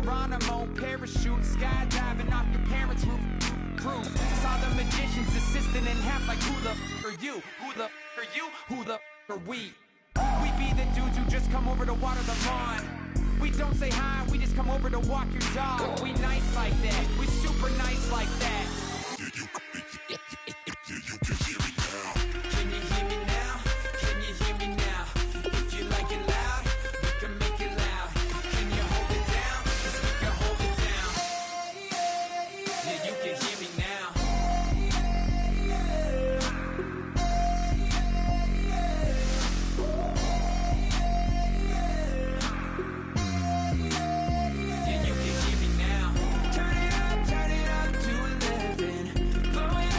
Geronimo, parachute, skydiving off your parents' roof. Saw the magician's assistant in half like who the are you? Who the are you? Who the are we? We be the dudes who just come over to water the lawn. We don't say hi, we just come over to walk your dog. We nice like that, we super nice like that. Can you hear me now? Can you hear me now? If you like it loud, we can make it loud. Can you hold it down? 'Cause we can hold it down. Yeah, you can hear me now. Yeah, you can hear me now. Turn it up to 11. Blow it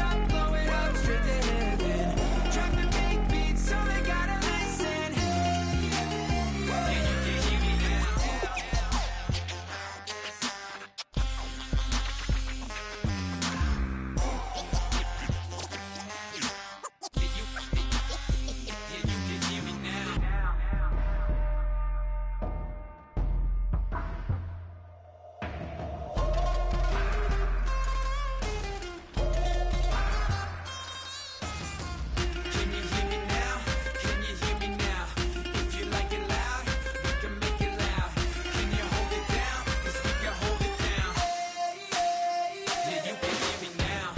up, straight to heaven. Drop the big beat so they gotta listen. Yeah, you can hear me now. Yeah, you can hear me now. Can you hear me now? Can you hear me now? If you like it loud, we can make it loud. Can you hold it down? 'Cause we can hold it down. Yeah, you can hear me now.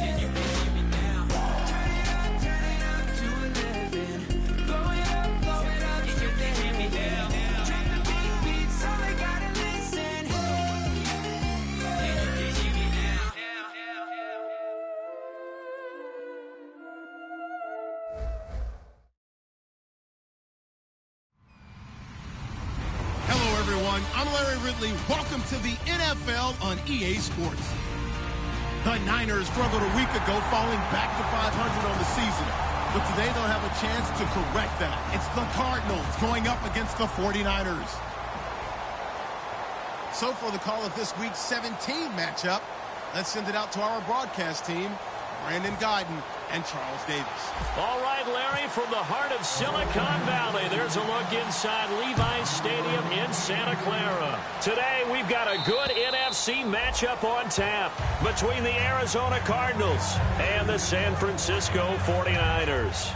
Yeah, you can hear me now. Turn it up to 11. Blow it up, straight to heaven. Drop the big beat so they gotta listen. Yeah, you can hear me now. Hello, everyone. I'm Larry Ridley. Welcome to the NFL on EA Sports. The Niners struggled a week ago, falling back to 500 on the season. But today they'll have a chance to correct that. It's the Cardinals going up against the 49ers. So for the call of this week's 17 matchup, let's send it out to our broadcast team, Brandon Guyton and Charles Davis. All right, Larry, from the heart of Silicon Valley, there's a look inside Levi's Stadium in Santa Clara. Today, we've got a good NFC matchup on tap between the Arizona Cardinals and the San Francisco 49ers.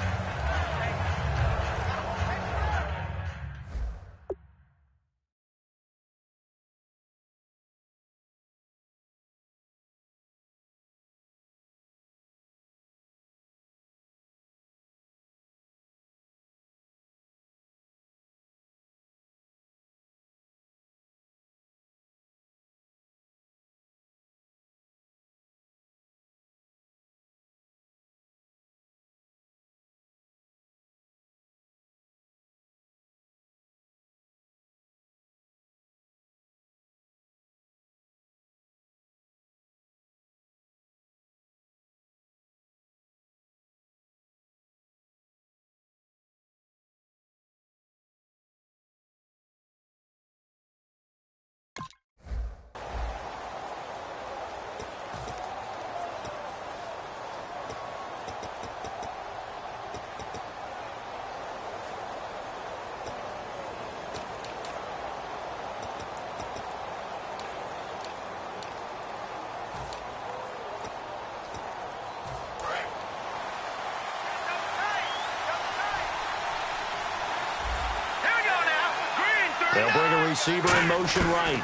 They'll bring a receiver in motion right.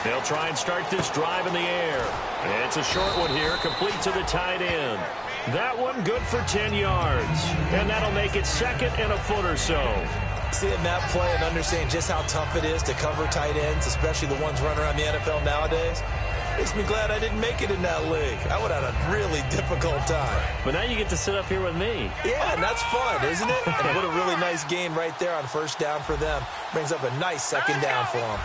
They'll try and start this drive in the air. It's a short one here, complete to the tight end. That one good for 10 yards. And that'll make it second and a foot or so. Seeing that play and understanding just how tough it is to cover tight ends, especially the ones running around the NFL nowadays, makes me glad I didn't make it in that league. I would have had a really difficult time. But now you get to sit up here with me. Yeah, and that's fun, isn't it? And what a really nice gain right there on first down for them. Brings up a nice second down for them.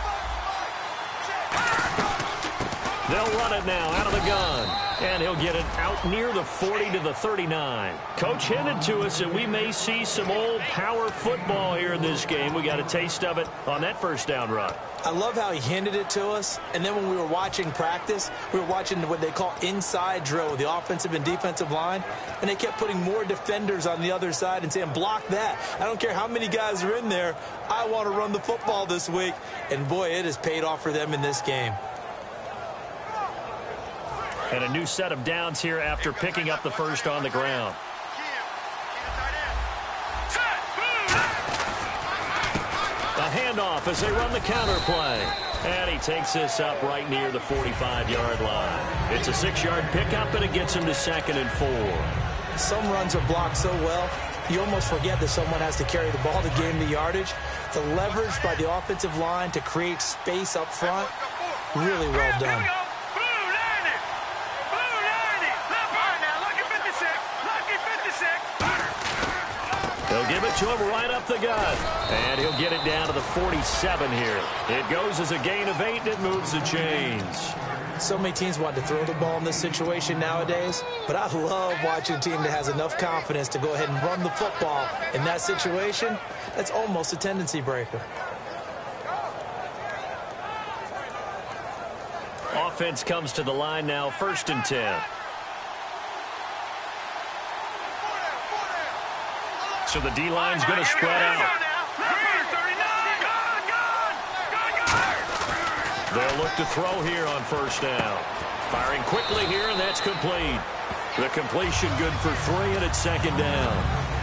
They'll run it now out of the gun. And he'll get it out near the 40 to the 39. Coach hinted to us that we may see some old power football here in this game. We got a taste of it on that first down run. I love how he hinted it to us. And then when we were watching practice, we were watching what they call inside drill with the offensive and defensive line. And they kept putting more defenders on the other side and saying, block that. I don't care how many guys are in there. I want to run the football this week. And, boy, it has paid off for them in this game. And a new set of downs here after picking up the first on the ground. A handoff as they run the counter play. And he takes this up right near the 45-yard line. It's a 6-yard pickup, and it gets him to 2nd and 4. Some runs are blocked so well, you almost forget that someone has to carry the ball to gain the yardage. The leverage by the offensive line to create space up front, really well done. He'll give it to him right up the gut. And he'll get it down to the 47 here. It goes as a gain of 8, and it moves the chains. So many teams want to throw the ball in this situation nowadays, but I love watching a team that has enough confidence to go ahead and run the football. In that situation, that's almost a tendency breaker. Offense comes to the line now, 1st and 10. So the D-line's going to spread out. They'll look to throw here on 1st down. Firing quickly here, and that's complete. The completion good for 3, and it's 2nd down.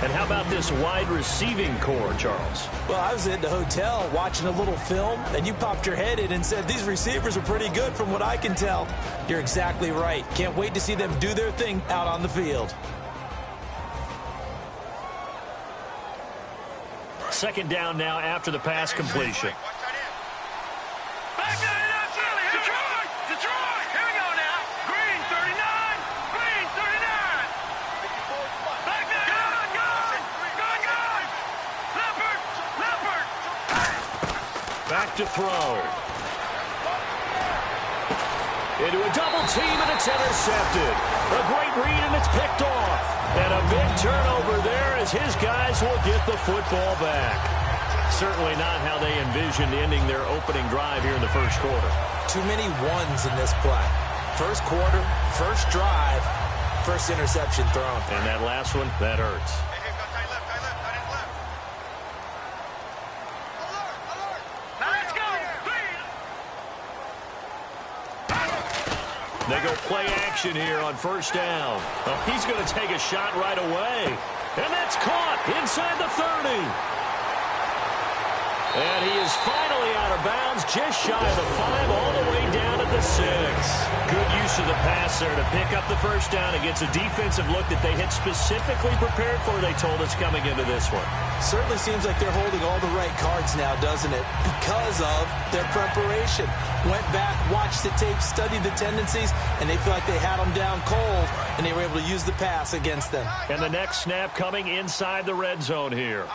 And how about this wide receiving core, Charles? Well, I was at the hotel watching a little film, and you popped your head in and said, these receivers are pretty good from what I can tell. You're exactly right. Can't wait to see them do their thing out on the field. 2nd down now after the pass completion. Detroit! Here we go now. Green 39. Green 39. Back there. Gun. Leopard. Back to throw. Into a double team, and it's intercepted. A great read, and it's picked off. And a big turnover there as his guys will get the football back. Certainly not how they envisioned ending their opening drive here in the first quarter. Too many ones in this play. First quarter, first drive, first interception thrown. And that last one, that hurts. They go play action here on 1st down. Oh, he's going to take a shot right away. And that's caught inside the 30. And he is finally out of bounds, just shy of the 5, all the way down at the 6. Good use of the pass there to pick up the 1st down against a defensive look that they had specifically prepared for, they told us, coming into this one. Certainly seems like they're holding all the right cards now, doesn't it? Because of their preparation. Went back, watched the tape, studied the tendencies, and they feel like they had them down cold, and they were able to use the pass against them. And the next snap coming inside the red zone here.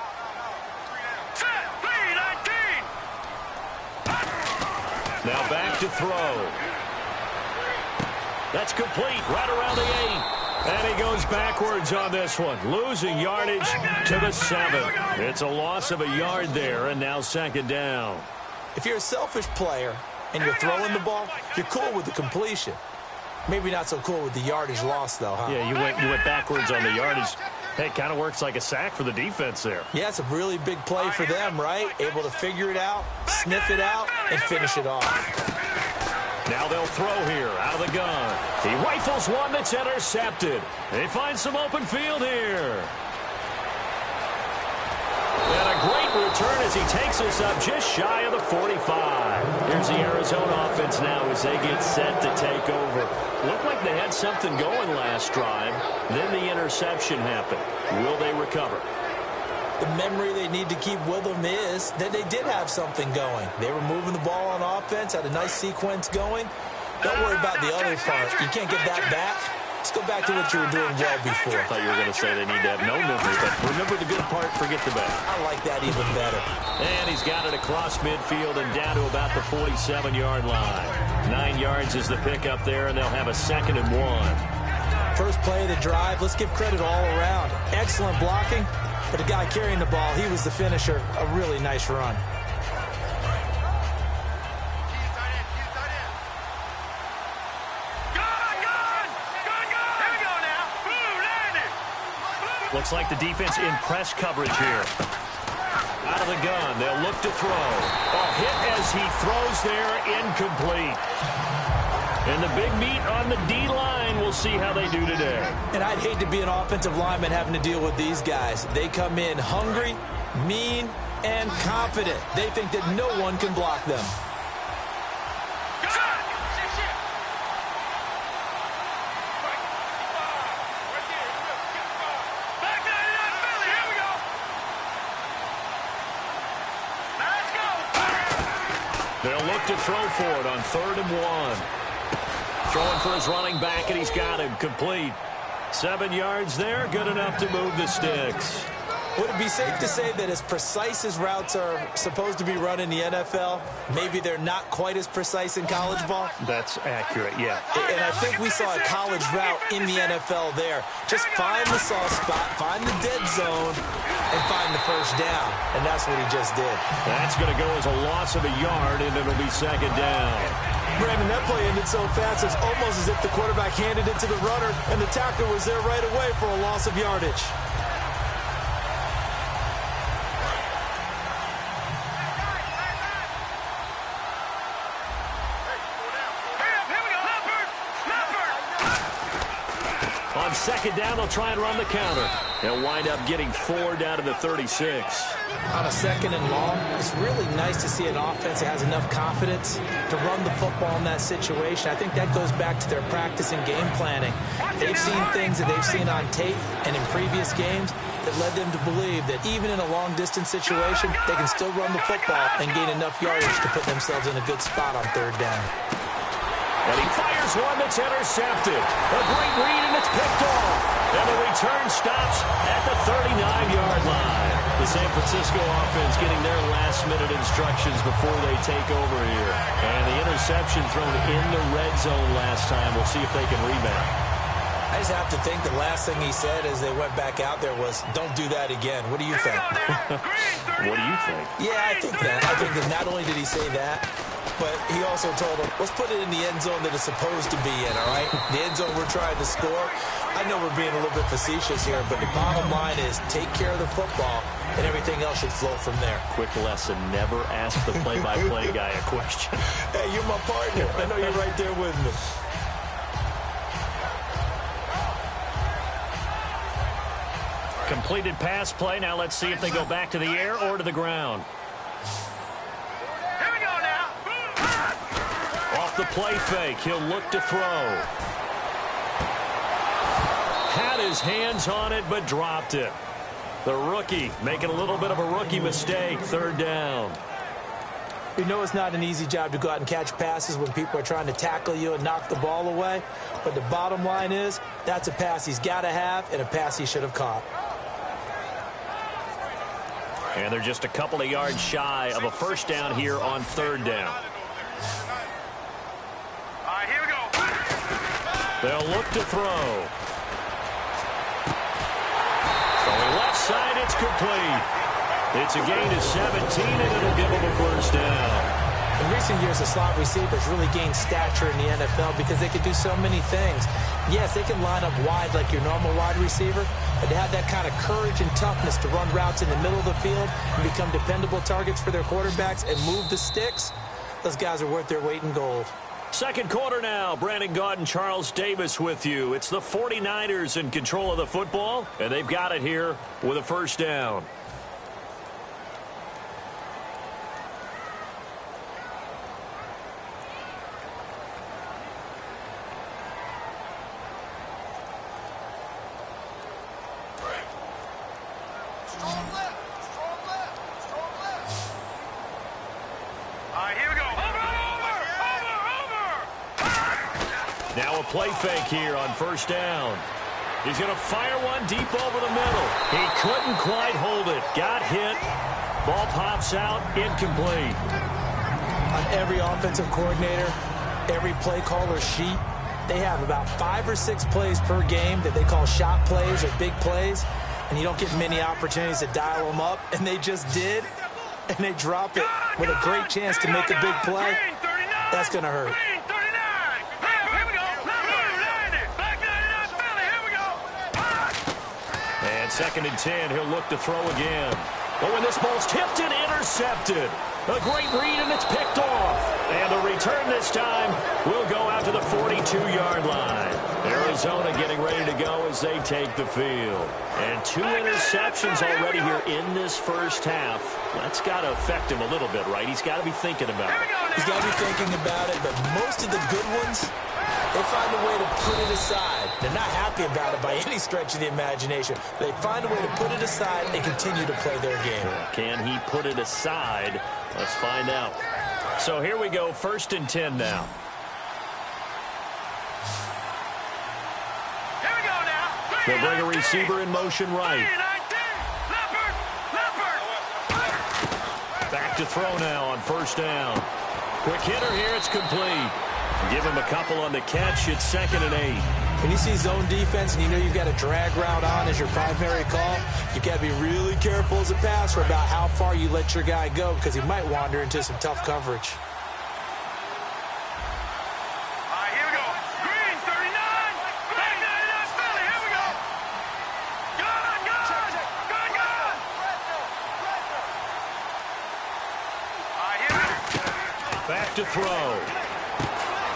Now back to throw. That's complete right around the 8. And he goes backwards on this one, losing yardage to the 7. It's a loss of a yard there, and now 2nd down. If you're a selfish player and you're throwing the ball, you're cool with the completion. Maybe not so cool with the yardage loss, though, huh? Yeah, you went backwards on the yardage. Hey, it kind of works like a sack for the defense there. Yeah, it's a really big play for them, right? Able to figure it out, sniff it out, and finish it off. Now they'll throw here out of the gun. He rifles one that's intercepted. They find some open field here. And a great return as he takes us up just shy of the 45. Here's the Arizona offense now as they get set to take over. Looked like they had something going last drive. Then the interception happened. Will they recover? The memory they need to keep with them is that they did have something going. They were moving the ball on offense, had a nice sequence going. Don't worry about the other part. You can't get that back. Let's go back to what you were doing well before. I thought you were going to say they need to have no memory, but remember the good part, forget the bad. I like that even better. And he's got it across midfield and down to about the 47-yard line. 9 yards is the pickup there, and they'll have a 2nd and 1. First play of the drive, let's give credit all around. Excellent blocking, but the guy carrying the ball, he was the finisher. A really nice run. Looks like the defense in press coverage here. Out of the gun, they'll look to throw. A hit as he throws there, incomplete. And the big meat on the D-line, we'll see how they do today. And I'd hate to be an offensive lineman having to deal with these guys. They come in hungry, mean, and confident. They think that no one can block them. They'll look to throw for it on 3rd and 1. Throwing for his running back, and he's got him complete. 7 yards there, good enough to move the sticks. Would it be safe to say that as precise as routes are supposed to be run in the NFL, maybe they're not quite as precise in college ball? That's accurate, yeah. And I think we saw a college route in the NFL there. Just find the soft spot, find the dead zone, and find the first down. And that's what he just did. That's going to go as a loss of a yard, and it'll be 2nd down. Brandon, that play ended so fast, it's almost as if the quarterback handed it to the runner, and the tackler was there right away for a loss of yardage. On 2nd down, they'll try and run the counter. They'll wind up getting 4 down to the 36. On a 2nd and long, it's really nice to see an offense that has enough confidence to run the football in that situation. I think that goes back to their practice and game planning. They've seen things that they've seen on tape and in previous games that led them to believe that even in a long-distance situation, they can still run the football and gain enough yardage to put themselves in a good spot on 3rd down. And he fires one that's intercepted. A great read, and it's picked off. And the return stops at the 39-yard line. The San Francisco offense getting their last-minute instructions before they take over here. And the interception thrown in the red zone last time. We'll see if they can rebound. I just have to think the last thing he said as they went back out there was, don't do that again. What do you think? What do you think? Yeah, I think that. I think that not only did he say that, but he also told them, let's put it in the end zone that it's supposed to be in, all right? The end zone we're trying to score. I know we're being a little bit facetious here, but the bottom line is take care of the football, and everything else should flow from there. Quick lesson, never ask the play-by-play guy a question. Hey, you're my partner. I know you're right there with me. Completed pass play. Now let's see if they go back to the air or to the ground. Here we go now. Off the play fake, he'll look to throw. Had his hands on it, but dropped it. The rookie making a little bit of a rookie mistake. 3rd down. You know it's not an easy job to go out and catch passes when people are trying to tackle you and knock the ball away. But the bottom line is, that's a pass he's got to have and a pass he should have caught. And they're just a couple of yards shy of a first down here on 3rd down. All right, here we go. They'll look to throw. Going left side, it's complete. It's a gain of 17, and it'll give them a first down. In recent years, the slot receivers really gained stature in the NFL because they could do so many things. Yes, they can line up wide like your normal wide receiver, but to have that kind of courage and toughness to run routes in the middle of the field and become dependable targets for their quarterbacks and move the sticks, those guys are worth their weight in gold. 2nd quarter now. Brandon Gaudin and Charles Davis with you. It's the 49ers in control of the football, and they've got it here with a first down. Now a play fake here on first down. He's going to fire one deep over the middle. He couldn't quite hold it. Got hit. Ball pops out. Incomplete. On every offensive coordinator, every play caller sheet, they have about 5 or 6 plays per game that they call shot plays or big plays, and you don't get many opportunities to dial them up, and they just did, and they drop it with a great chance to make a big play. That's going to hurt. And 2nd and 10, he'll look to throw again. Oh, and this ball's tipped and intercepted. A great read, and it's picked off. And the return this time will go out to the 42-yard line. Arizona getting ready to go as they take the field. And 2 interceptions already here in this first half. That's got to affect him a little bit, right? He's got to be thinking about it. He's got to be thinking about it, but most of the good ones, they find a way to put it aside. They're not happy about it by any stretch of the imagination. They find a way to put it aside and continue to play their game. Can he put it aside? Let's find out. So here we go, 1st and 10 now. Here we go now. They'll bring a receiver in motion right. Back to throw now on 1st down. Quick hitter here, it's complete. Give him a couple on the catch. It's 2nd and 8. When you see zone defense and you know you've got a drag route on as your primary call, you've got to be really careful as a passer about how far you let your guy go because he might wander into some tough coverage. All right, here we go. Green, 39. Back 99, Philly. Here we go. Gun. All right, here we go. Back to throw.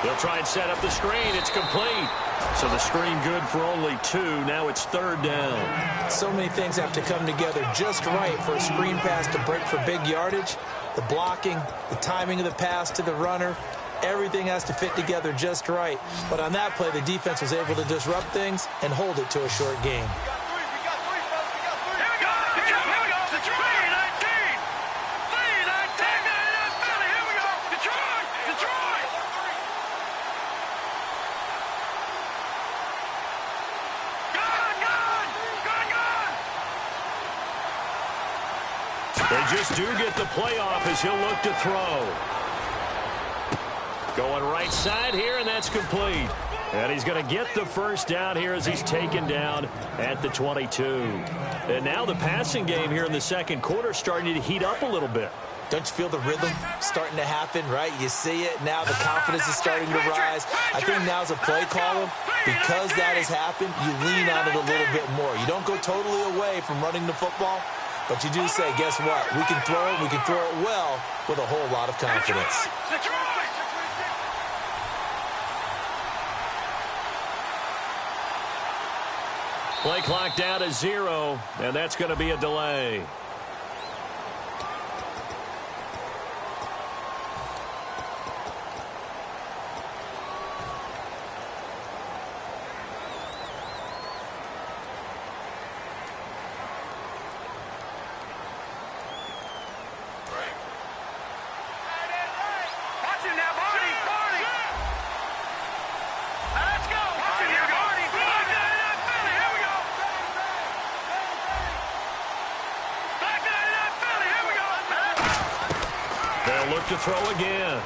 They'll try and set up the screen. It's complete. So the screen good for only 2. Now it's 3rd down. So many things have to come together just right for a screen pass to break for big yardage. The blocking, the timing of the pass to the runner, everything has to fit together just right. But on that play, the defense was able to disrupt things and hold it to a short game. They just do get the playoff as he'll look to throw. Going right side here, and that's complete. And he's going to get the 1st down here as he's taken down at the 22. And now the passing game here in the 2nd quarter starting to heat up a little bit. Don't you feel the rhythm starting to happen, right? You see it. Now the confidence is starting to rise. I think now's a play caller. Because that has happened, you lean on it a little bit more. You don't go totally away from running the football, but you do say, guess what? We can throw it. We can throw it well with a whole lot of confidence. Play clock down to 0, and that's going to be a delay. Look to throw again.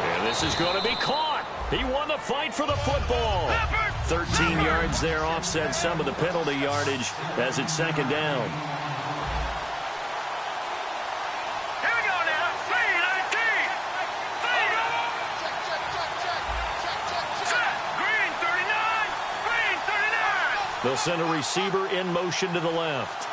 And this is going to be caught. He won the fight for the football. 13 yards there, offset some of the penalty yardage as it's 2nd down. Here we go now. 3-19. Green 39. Green 39. They'll send a receiver in motion to the left.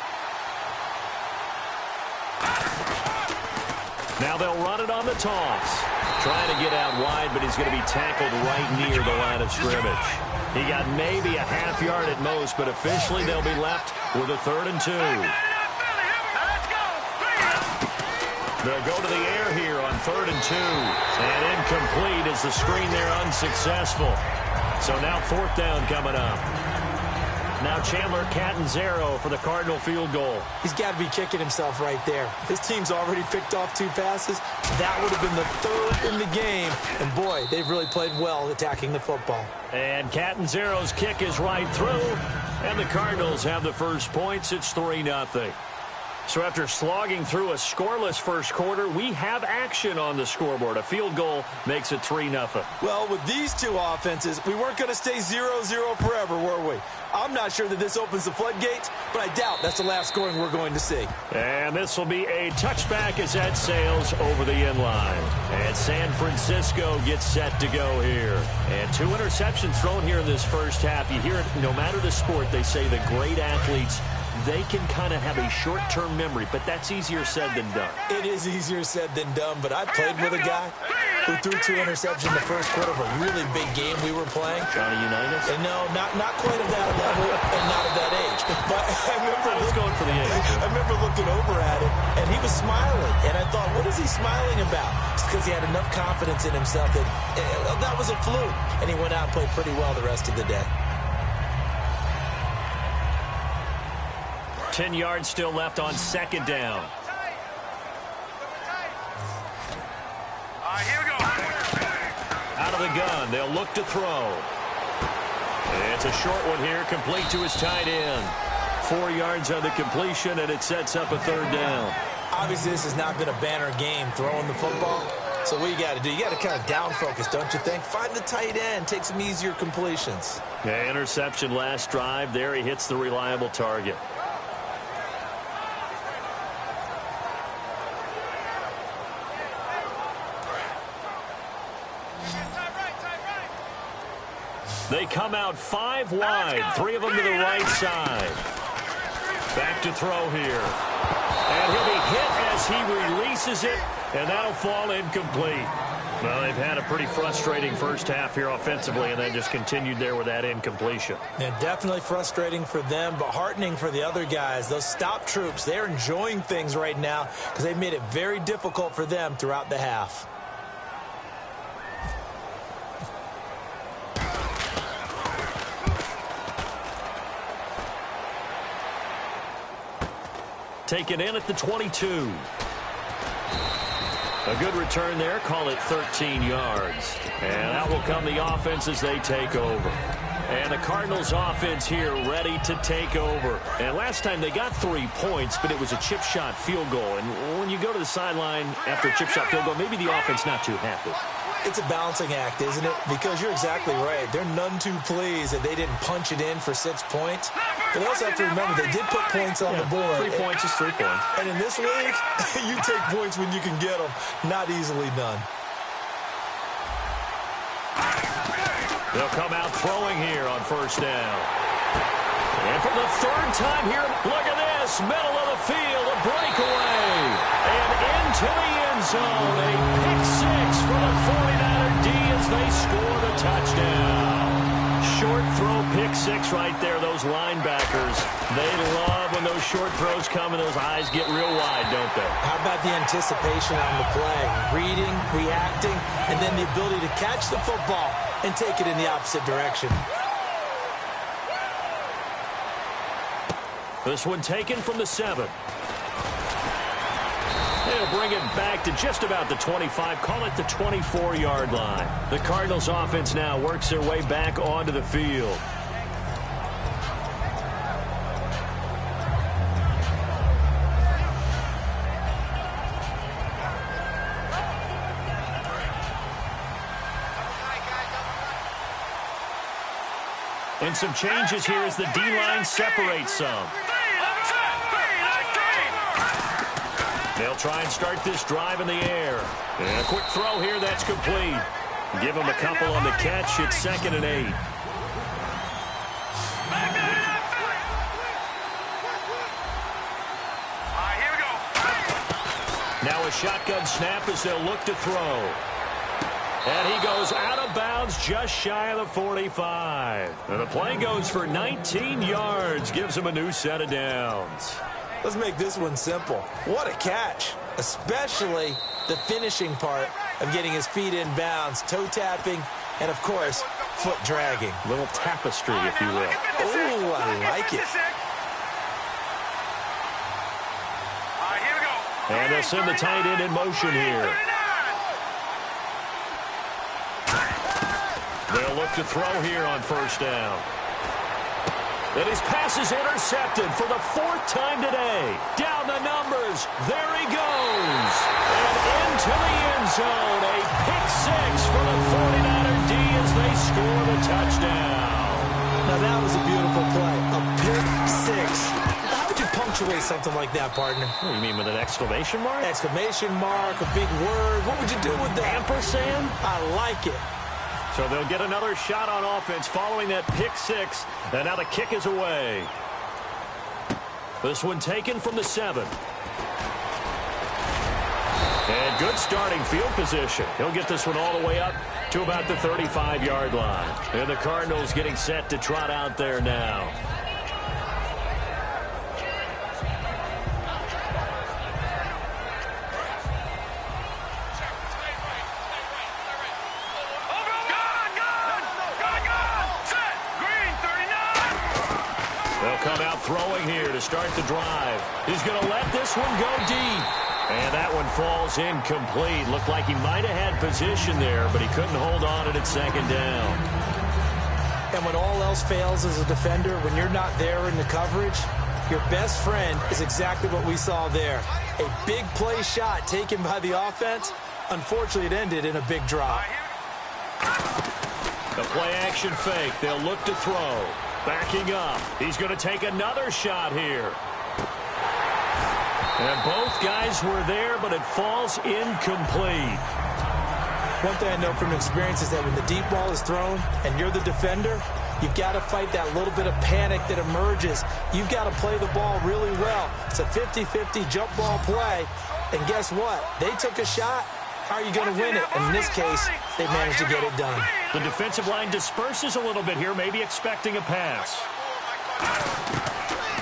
Now they'll run it on the toss. Trying to get out wide, but he's going to be tackled right near the line of scrimmage. He got maybe a half yard at most, but officially they'll be left with a 3rd and 2. They'll go to the air here on 3rd and 2. And incomplete as the screen there unsuccessful. So now 4th down coming up. Now Chandler Catanzaro for the Cardinal field goal. He's got to be kicking himself right there. His team's already picked off 2 passes. That would have been the 3rd in the game. And, boy, they've really played well attacking the football. And Catanzaro's kick is right through. And the Cardinals have the first points. It's 3-0. So after slogging through a scoreless first quarter, we have action on the scoreboard. A field goal makes it 3-0. Well, with these two offenses, we weren't going to stay 0-0 forever, were we? I'm not sure that this opens the floodgates, but I doubt that's the last scoring we're going to see. And this will be a touchback as that sails over the end line. And San Francisco gets set to go here. And 2 interceptions thrown here in this first half. You hear it, no matter the sport, they say the great athletes, they can kind of have a short-term memory, but that's easier said than done. It is easier said than done, but I played with a guy who threw 2 interceptions in the first quarter of a really big game we were playing. Johnny Unitas? And no, not quite of that level and not of that age. But I was going for the age. I remember looking over at him, and he was smiling. And I thought, what is he smiling about? It's because he had enough confidence in himself that that was a fluke. And he went out and played pretty well the rest of the day. 10 yards still left on second down. Here we go. Out of the gun, they'll look to throw. It's a short one here, complete to his tight end. 4 yards on the completion, and it sets up a third down. Obviously, this has not been a banner game throwing the football. So what you got to do, you got to kind of down focus, don't you think? Find the tight end, take some easier completions. Yeah, interception last drive. There he hits the reliable target. They come out 5 wide, 3 of them to the right side. Back to throw here. And he'll be hit as he releases it, and that'll fall incomplete. Well, they've had a pretty frustrating first half here offensively, and then just continued there with that incompletion. Yeah, definitely frustrating for them, but heartening for the other guys. Those stop troops, they're enjoying things right now because they've made it very difficult for them throughout the half. Taken in at the 22. A good return there. Call it 13 yards. And out will come the offense as they take over. And the Cardinals offense here ready to take over. And last time they got 3 points, but it was a chip shot field goal. And when you go to the sideline after a chip shot field goal, maybe the offense not too happy. It's a balancing act, isn't it? Because you're exactly right. They're none too pleased that they didn't punch it in for 6 points. But they also have to remember they did put points on the board. 3 points is 3 points. And in this league, you take points when you can get them. Not easily done. They'll come out throwing here on first down. And for the third time here, look at this. Middle of the field, a breakaway. And into the end zone. A pick 6 for the 49er D as they score the touchdown. Short throw, pick 6 right there. Those linebackers, they love when those short throws come and those eyes get real wide, don't they? How about the anticipation on the play? Reading, reacting, and then the ability to catch the football and take it in the opposite direction. This one taken from the 7. They'll bring it back to just about the 25. Call it the 24-yard line. The Cardinals offense now works their way back onto the field. And some changes here as the D-line separates some. They'll try and start this drive in the air. And a quick throw here, that's complete. Give them a couple on the catch. It's 2nd and 8. Here we go. Now a shotgun snap as they'll look to throw. And he goes out of bounds just shy of the 45. And the play goes for 19 yards. Gives him a new set of downs. Let's make this one simple. What a catch, especially the finishing part of getting his feet in bounds, toe tapping, and, of course, foot dragging. Little tapestry, if you will. Oh, I like it. Here we go. And they'll send the tight end in motion here. They'll look to throw here on first down. And his pass is intercepted for the 4th time today. Down the numbers. There he goes. And into the end zone. A pick 6 for the 49er D as they score the touchdown. Now, that was a beautiful play. A pick 6. How would you punctuate something like that, partner? What do you mean, with an exclamation mark? Exclamation mark, a big word. What would you do with that? Ampersand? I like it. So they'll get another shot on offense following that pick 6. And now the kick is away. This one taken from the 7. And good starting field position. He'll get this one all the way up to about the 35-yard line. And the Cardinals getting set to trot out there now. They'll come out throwing here to start the drive. He's going to let this one go deep. And that one falls incomplete. Looked like he might have had position there, but he couldn't hold on to it at 2nd down. And when all else fails as a defender, when you're not there in the coverage, your best friend is exactly what we saw there. A big play shot taken by the offense. Unfortunately, it ended in a big drop. The play-action fake. They'll look to throw. Backing up. He's going to take another shot here. And both guys were there, but it falls incomplete. One thing I know from experience is that when the deep ball is thrown and you're the defender, you've got to fight that little bit of panic that emerges. You've got to play the ball really well. It's a 50-50 jump ball play. And guess what? They took a shot. How are you going to win it? And in this case, they managed to get it done. The defensive line disperses a little bit here, maybe expecting a pass.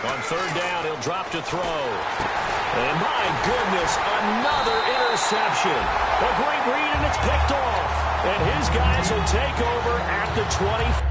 On 3rd down, he'll drop to throw. And my goodness, another interception. A great read, and it's picked off. And his guys will take over at the 20.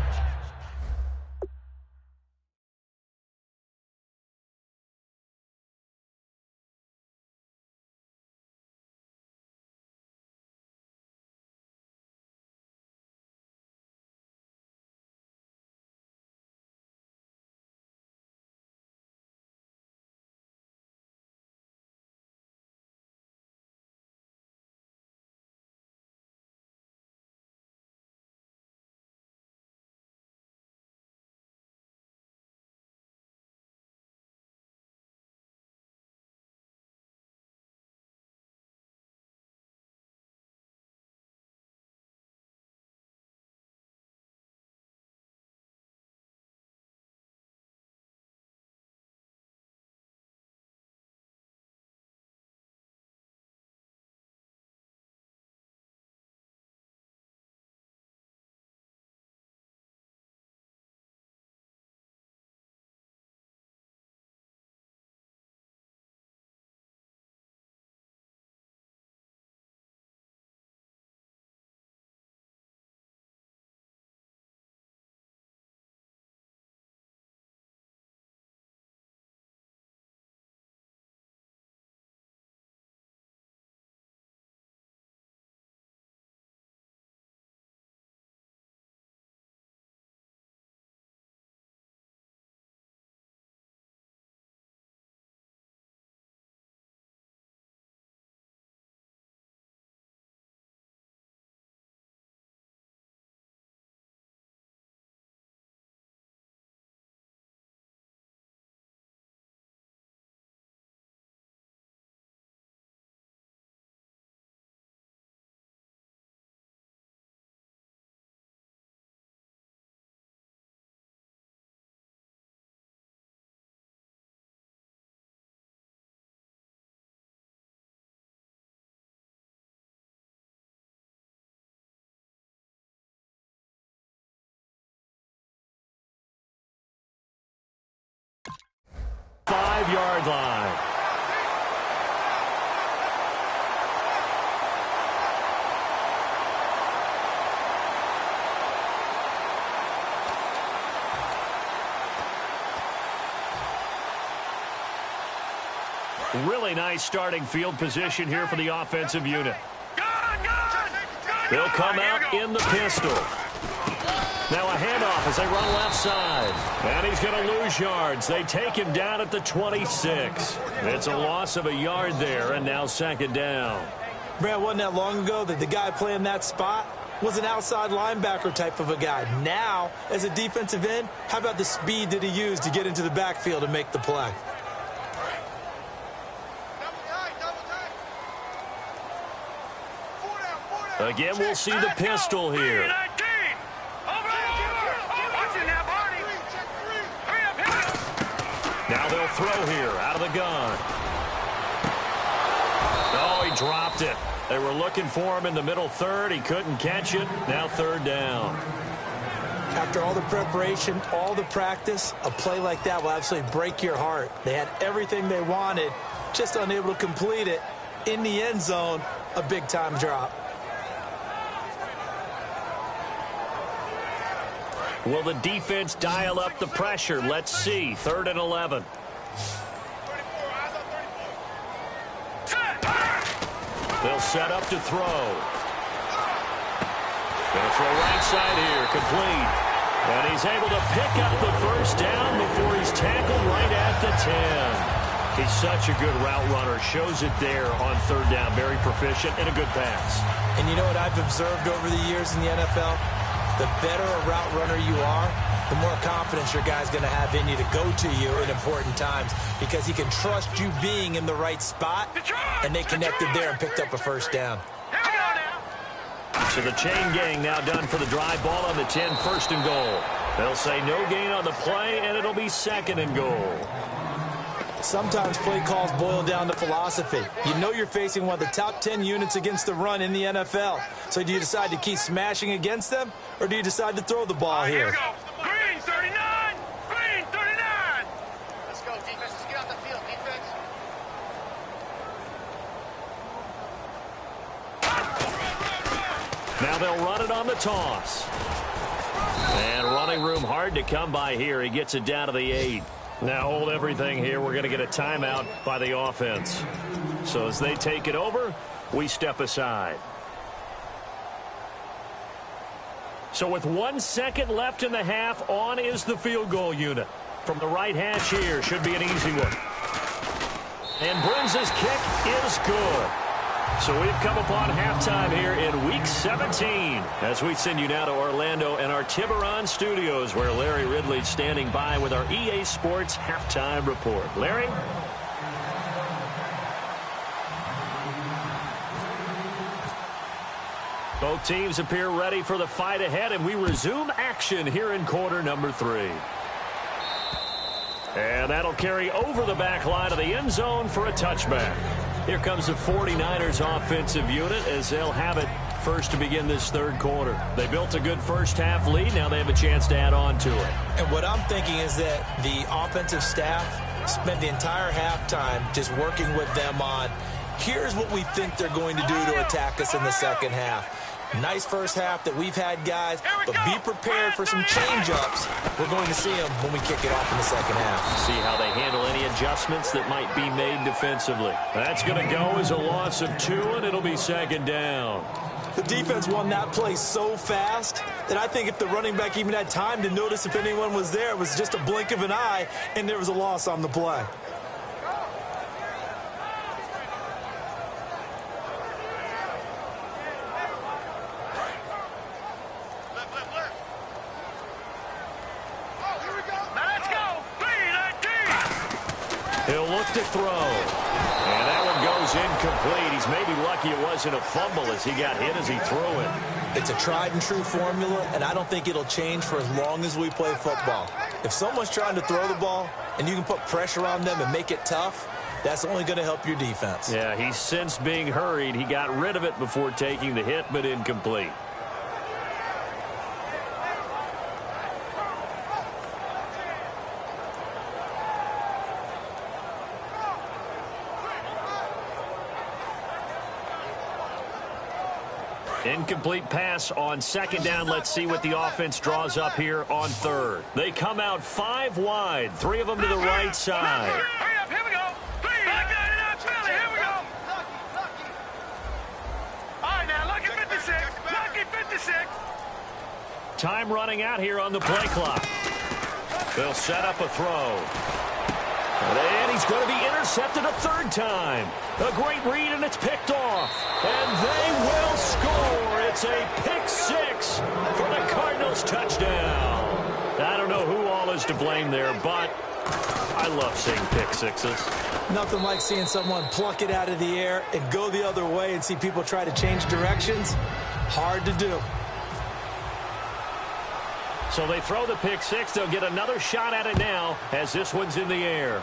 Five-yard line. Really nice starting field position here for the offensive unit. They'll come out in the pistol. Now a handoff as they run left side. And he's going to lose yards. They take him down at the 26. It's a loss of a yard there, and now second down. Brad, wasn't that long ago that the guy playing that spot was an outside linebacker type of a guy. Now, as a defensive end, how about the speed that he used to get into the backfield and make the play? Again, we'll see the pistol here. Now they'll throw here out of the gun. Oh, he dropped it. They were looking for him in the middle third. He couldn't catch it. Now third down. After all the preparation, all the practice, a play like that will absolutely break your heart. They had everything they wanted, just unable to complete it. In the end zone, a big-time drop. Will the defense dial up the pressure? Let's see. 3rd and 11. They'll set up to throw. Going to throw right side here. Complete. And he's able to pick up the first down before he's tackled right at the 10. He's such a good route runner. Shows it there on 3rd down. Very proficient and a good pass. And you know what I've observed over the years in the NFL? The better a route runner you are, the more confidence your guy's going to have in you to go to you in important times because he can trust you being in the right spot, and they connected there and picked up a first down. So the chain gang now done for the drive. Ball on the 10, 1st and goal. They'll say no gain on the play, and it'll be 2nd and goal. Sometimes play calls boil down to philosophy. You know you're facing one of the top 10 units against the run in the NFL. So do you decide to keep smashing against them, or do you decide to throw the ball here? Here we go. Green 39. Green 39. Let's go, defense. Let's get out the field, defense. Now they'll run it on the toss. And running room hard to come by here. He gets it down to the 8. Now hold everything here. We're going to get a timeout by the offense. So as they take it over, we step aside. So with 1 second left in the half, on is the field goal unit. From the right hash here, should be an easy one. And Burns' kick is good. So we've come upon halftime here in Week 17 as we send you now to Orlando and our Tiburon studios where Larry Ridley's standing by with our EA Sports halftime report. Larry? Both teams appear ready for the fight ahead, and we resume action here in quarter number 3. And that'll carry over the back line of the end zone for a touchback. Here comes the 49ers offensive unit as they'll have it first to begin this 3rd quarter. They built a good first half lead. Now they have a chance to add on to it. And what I'm thinking is that the offensive staff spent the entire halftime just working with them on, here's what we think they're going to do to attack us in the second half. Nice first half that we've had, guys, but be prepared for some change-ups. We're going to see them when we kick it off in the second half. See how they handle any adjustments that might be made defensively. That's going to go as a loss of 2, and it'll be 2nd down. The defense won that play so fast that I think if the running back even had time to notice if anyone was there, it was just a blink of an eye, and there was a loss on the play. He'll look to throw. And that one goes incomplete. He's maybe lucky it wasn't a fumble as he got hit as he threw it. It's a tried and true formula, and I don't think it'll change for as long as we play football. If someone's trying to throw the ball and you can put pressure on them and make it tough, that's only going to help your defense. Yeah, he's since being hurried. He got rid of it before taking the hit, but incomplete. Incomplete pass on 2nd down. Let's see what the offense draws up here on 3rd. They come out 5 wide, 3 of them to the right side. Hurry up, here we go. Here we go. All right, now, lucky 56. Lucky 56. Time running out here on the play clock. They'll set up a throw. And he's going to be intercepted a third time. A great read, and it's picked off. And they will score. It's a pick six for the Cardinals touchdown. I don't know who all is to blame there, but I love seeing pick sixes. Nothing like seeing someone pluck it out of the air and go the other way and see people try to change directions. Hard to do. So they throw the pick six. They'll get another shot at it now as this one's in the air.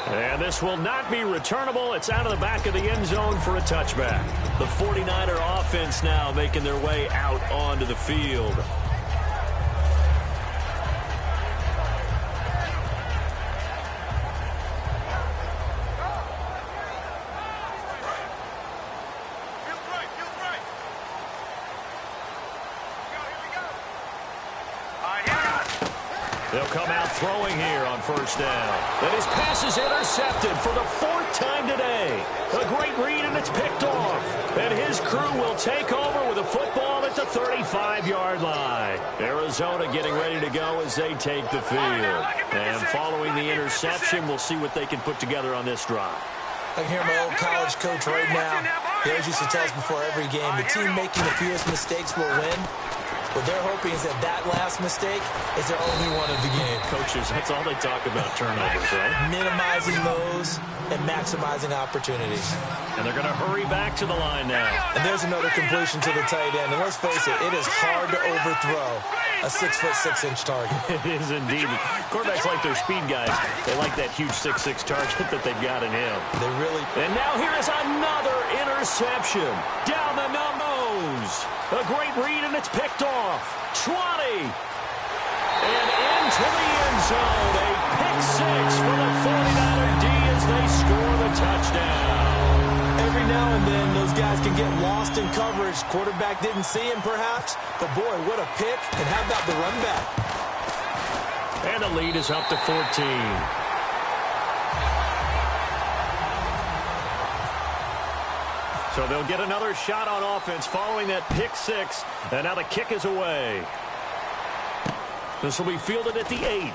And this will not be returnable. It's out of the back of the end zone for a touchback. The 49er offense now making their way out onto the field. They'll come out throwing here on first down. And his pass is intercepted for the fourth time today. A great read, and it's picked off. And his crew will take over with a football at the 35-yard line. Arizona getting ready to go as they take the field. And following the interception, we'll see what they can put together on this drive. I can hear my old college coach right now. He always used to tell us before every game, the team making the fewest mistakes will win. What they're hoping is that last mistake is their only one of the game. Coaches, that's all they talk about, turnovers, right? Minimizing those and maximizing opportunities. And they're going to hurry back to the line now. And there's another completion to the tight end. And let's face it, it is hard to overthrow a 6'6" target. It is indeed. Quarterbacks like their speed guys. They like that huge 6'6" target that they've got in him. They really. And now here is another interception. Down the nose. A great read, and it's picked off. 20. And into the end zone. A pick six for the 49er D as they score the touchdown. Every now and then, those guys can get lost in coverage. Quarterback didn't see him, perhaps. But, boy, what a pick. And how about the run back? And the lead is up to 14. So they'll get another shot on offense following that pick six. And now the kick is away. This will be fielded at the 8.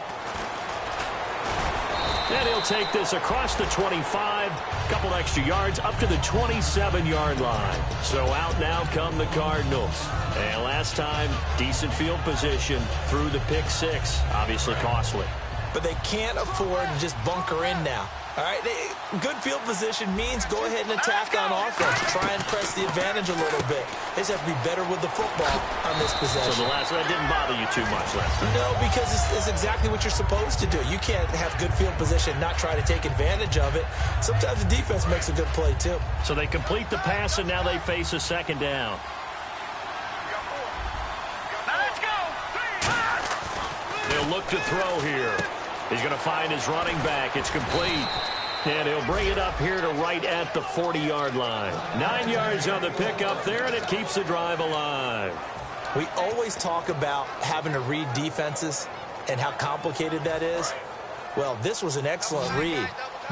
And he'll take this across the 25. Couple extra yards up to the 27-yard line. So out now come the Cardinals. And last time, decent field position through the pick six. Obviously costly. But they can't afford to just bunker in now. All right, good field position means go ahead and attack on offense. Try and press the advantage a little bit. They just have to be better with the football on this possession. So that didn't bother you too much last time? No, because it's exactly what you're supposed to do. You can't have good field position, not try to take advantage of it. Sometimes the defense makes a good play, too. So they complete the pass, and now they face a second down. They'll look to throw here. He's going to find his running back. It's complete. And he'll bring it up here to right at the 40-yard line. 9 yards on the pickup there, and it keeps the drive alive. We always talk about having to read defenses and how complicated that is. Well, this was an excellent read.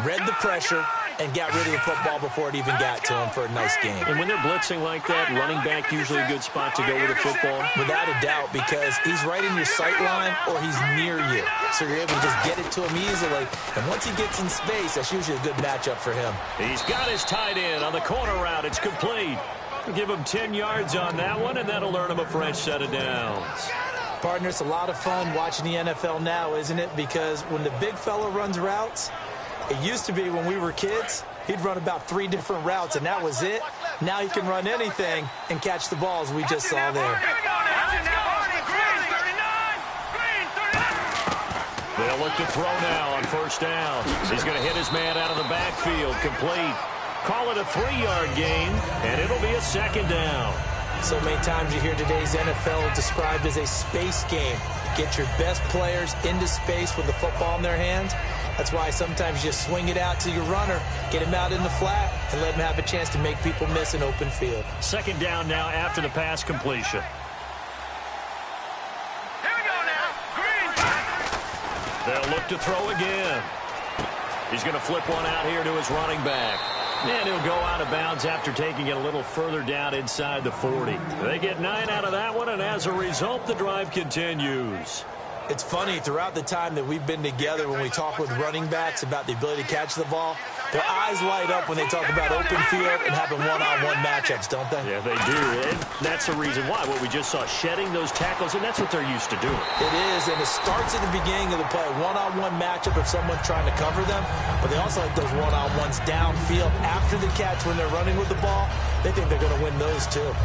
Read the pressure and got rid of the football before it even got to him for a nice game. And when they're blitzing like that, running back usually a good spot to go with the football? Without a doubt, because he's right in your sight line or he's near you. So you're able to just get it to him easily. And once he gets in space, that's usually a good matchup for him. He's got his tight end on the corner route. It's complete. Give him 10 yards on that one, and that'll earn him a fresh set of downs. Partner, it's a lot of fun watching the NFL now, isn't it? Because when the big fella runs routes, it used to be when we were kids, he'd run about 3 different routes, and that was it. Now he can run anything and catch the balls we just saw there. They'll look to throw now on first down. He's going to hit his man out of the backfield. Complete. Call it a 3-yard gain, and it'll be a second down. So many times you hear today's NFL described as a space game. Get your best players into space with the football in their hands. That's why sometimes you swing it out to your runner, get him out in the flat, and let him have a chance to make people miss an open field. Second down now after the pass completion. Here we go now. Green. They'll look to throw again. He's going to flip one out here to his running back. And he'll go out of bounds after taking it a little further down inside the 40. They get 9 out of that one, and as a result, the drive continues. It's funny, throughout the time that we've been together, when we talk with running backs about the ability to catch the ball, their eyes light up when they talk about open field and having one-on-one matchups, don't they? Yeah, they do. And that's the reason why. What we just saw, shedding those tackles, and that's what they're used to doing. It is, and it starts at the beginning of the play. One-on-one matchup if someone's trying to cover them, but they also like those one-on-ones downfield after the catch when they're running with the ball. They think they're going to win those too.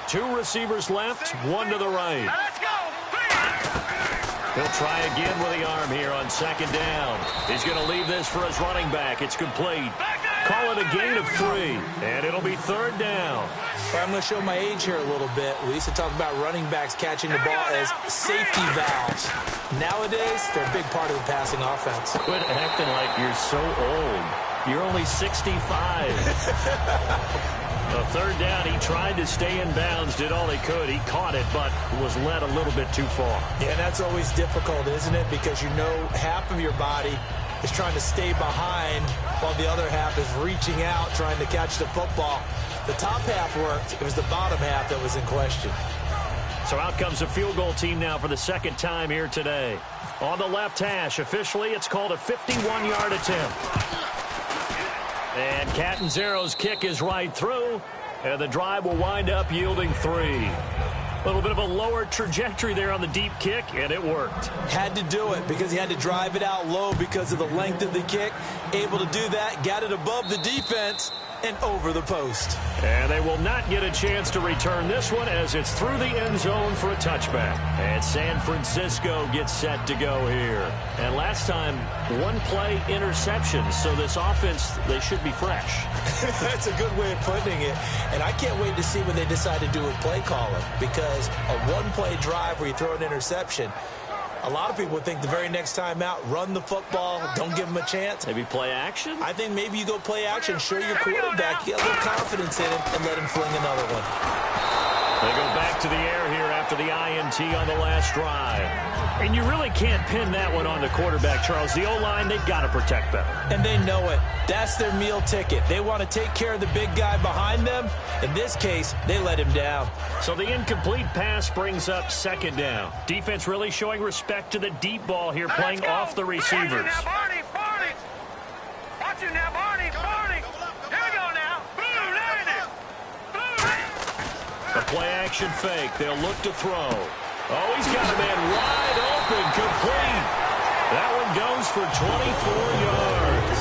Two receivers left, one to the right. Let's go. He'll try again with the arm here on second down. He's going to leave this for his running back. It's complete. Call it a gain of 3, and it'll be third down. I'm going to show my age here a little bit. We used to talk about running backs catching the ball as safety valves. Nowadays, they're a big part of the passing offense. Quit acting like you're so old. You're only 65. A third down, he tried to stay in bounds, did all he could. He caught it, but was led a little bit too far. Yeah, that's always difficult, isn't it? Because you know half of your body is trying to stay behind while the other half is reaching out, trying to catch the football. The top half worked. It was the bottom half that was in question. So out comes a field goal team now for the second time here today. On the left hash, officially, it's called a 51-yard attempt. And Catanzaro's kick is right through, and the drive will wind up yielding 3. A little bit of a lower trajectory there on the deep kick, and it worked. Had to do it because he had to drive it out low because of the length of the kick. Able to do that, got it above the defense and over the post. And they will not get a chance to return this one as it's through the end zone for a touchback. And San Francisco gets set to go here. And last time, one-play interception. So this offense, they should be fresh. That's a good way of putting it. And I can't wait to see when they decide to do a play calling, because a one-play drive where you throw an interception, a lot of people would think the very next time out, run the football, don't give them a chance. Maybe play action? I think maybe you go play action, show your quarterback, get a little confidence in him, and let him fling another one. They go back to the air here after the INT on the last drive. And you really can't pin that one on the quarterback, Charles. The O-line, they've got to protect better. And they know it. That's their meal ticket. They want to take care of the big guy behind them. In this case, they let him down. So the incomplete pass brings up second down. Defense really showing respect to the deep ball here, playing off the receivers. Watch you now, Barney. Here we go now. Boom, there it is. The play-action fake. They'll look to throw. Oh, he's got a man wide open, complete. That one goes for 24 yards.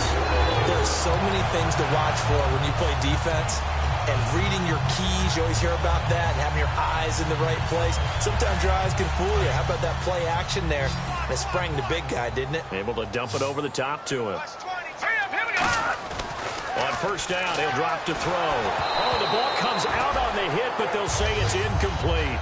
There's so many things to watch for when you play defense. And reading your keys, you always hear about that, and having your eyes in the right place. Sometimes your eyes can fool you. How about that play action there? That sprang the big guy, didn't it? Able to dump it over the top to him. Hurry up, here we go. On first down, he'll drop to throw. Oh, the ball comes out on the hit, but they'll say it's incomplete.